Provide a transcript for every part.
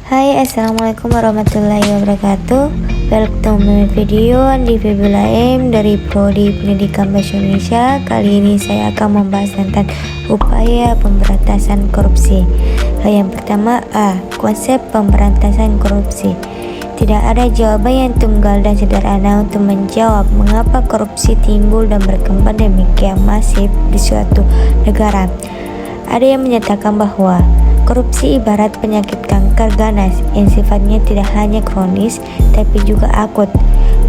Hai, assalamualaikum warahmatullahi wabarakatuh. Welcome to my video di Fibula M dari Prodi Pendidikan Bahasa Indonesia. Kali ini saya akan membahas tentang upaya pemberantasan korupsi. Yang pertama, konsep pemberantasan korupsi. Tidak ada jawaban yang tunggal dan sederhana untuk menjawab mengapa korupsi timbul dan berkembang demikian masif di suatu negara. Ada yang menyatakan bahwa korupsi ibarat penyakit kanker ganas yang sifatnya tidak hanya kronis tapi juga akut.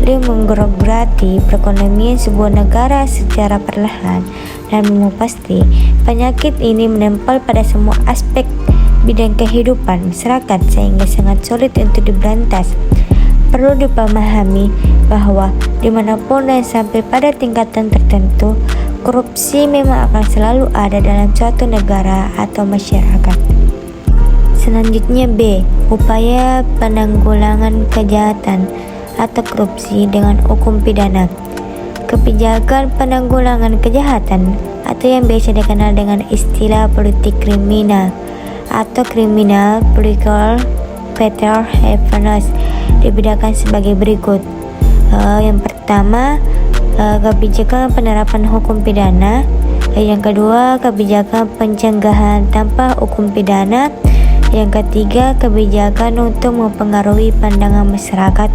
Dia menggerogoti perekonomian sebuah negara secara perlahan dan mau pasti penyakit ini menempel pada semua aspek bidang kehidupan masyarakat sehingga sangat sulit untuk diberantas. Perlu dipahami bahwa dimanapun dan sampai pada tingkatan tertentu, korupsi memang akan selalu ada dalam suatu negara atau masyarakat. Selanjutnya B. Upaya penanggulangan kejahatan atau korupsi dengan hukum pidana. Kebijakan penanggulangan kejahatan atau yang biasa dikenal dengan istilah politik kriminal atau criminal political behaviors dibedakan sebagai berikut. Yang pertama, kebijakan penerapan hukum pidana. Yang kedua, kebijakan pencegahan tanpa hukum pidana. Yang ketiga, kebijakan untuk mempengaruhi pandangan masyarakat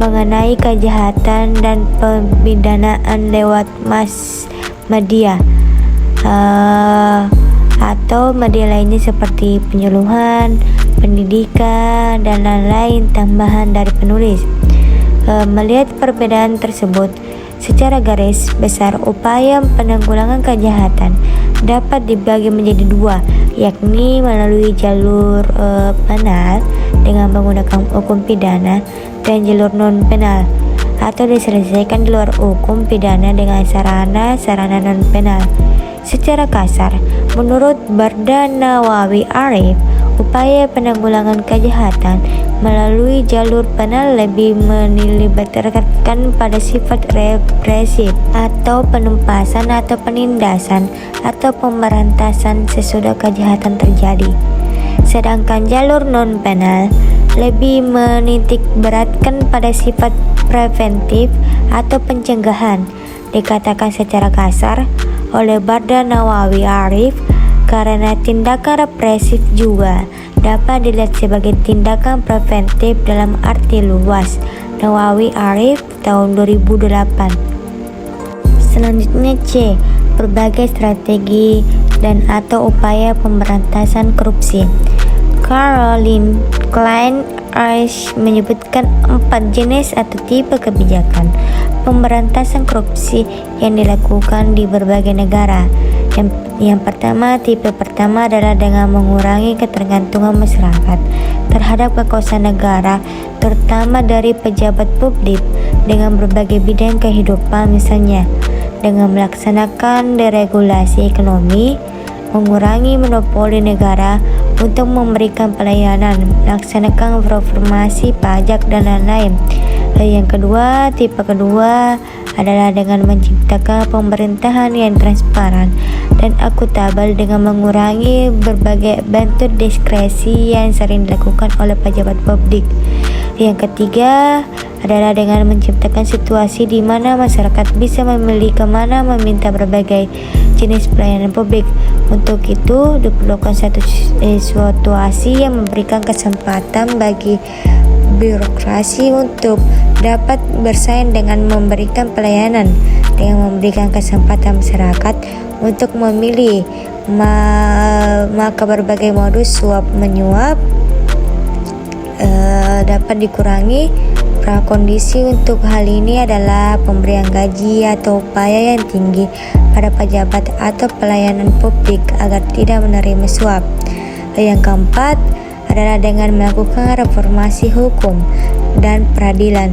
mengenai kejahatan dan pemidanaan lewat media atau media lainnya seperti penyuluhan, pendidikan, dan lain-lain tambahan dari penulis. Melihat perbedaan tersebut, secara garis besar upaya penanggulangan kejahatan dapat dibagi menjadi dua, yakni melalui jalur penal dengan menggunakan hukum pidana dan jalur non penal atau diselesaikan di luar hukum pidana dengan sarana non penal. Secara kasar, menurut Barda Nawawi Arif, upaya penanggulangan kejahatan melalui jalur penal lebih melibatkan pada sifat represif atau penumpasan atau penindasan atau pemberantasan sesudah kejahatan terjadi. Sedangkan jalur non penal lebih menitik beratkan pada sifat preventif atau pencegahan. Dikatakan secara kasar oleh Barda Nawawi Arif karena tindakan represif juga dapat dilihat sebagai tindakan preventif dalam arti luas. Nawawi Arif tahun 2008. Selanjutnya C. Berbagai strategi dan atau upaya pemberantasan korupsi. Caroline Klein menyebutkan 4 jenis atau tipe kebijakan pemberantasan korupsi yang dilakukan di berbagai negara. Yang pertama, tipe pertama adalah dengan mengurangi ketergantungan masyarakat terhadap kekuasaan negara, terutama dari pejabat publik dengan berbagai bidang kehidupan, misalnya dengan melaksanakan deregulasi ekonomi, mengurangi monopoli negara untuk memberikan pelayanan, melaksanakan reformasi pajak dan lain-lain. Yang kedua, tipe kedua adalah dengan menciptakan pemerintahan yang transparan dan akuntabel dengan mengurangi berbagai bentuk diskresi yang sering dilakukan oleh pejabat publik. Yang ketiga adalah dengan menciptakan situasi di mana masyarakat bisa memilih kemana meminta berbagai jenis pelayanan publik. Untuk itu diperlukan satu situasi yang memberikan kesempatan bagi birokrasi untuk dapat bersaing dengan memberikan pelayanan, dengan memberikan kesempatan masyarakat untuk memilih, maka berbagai modus suap menyuap dapat dikurangi. Prakondisi untuk hal ini adalah pemberian gaji atau upaya yang tinggi pada pejabat atau pelayanan publik agar tidak menerima suap. Yang keempat adalah dengan melakukan reformasi hukum dan peradilan.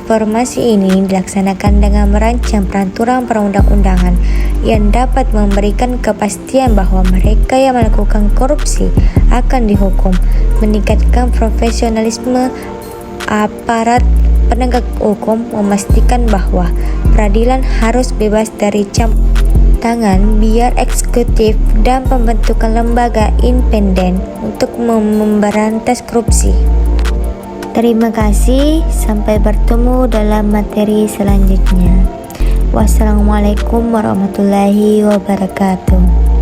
Reformasi ini dilaksanakan dengan merancang peraturan perundang-undangan yang dapat memberikan kepastian bahwa mereka yang melakukan korupsi akan dihukum, meningkatkan profesionalisme aparat penegak hukum, memastikan bahwa peradilan harus bebas dari tangan biar eksekutif dan pembentukan lembaga independen untuk memberantas korupsi. Terima kasih, sampai bertemu dalam materi selanjutnya. Wassalamualaikum warahmatullahi wabarakatuh.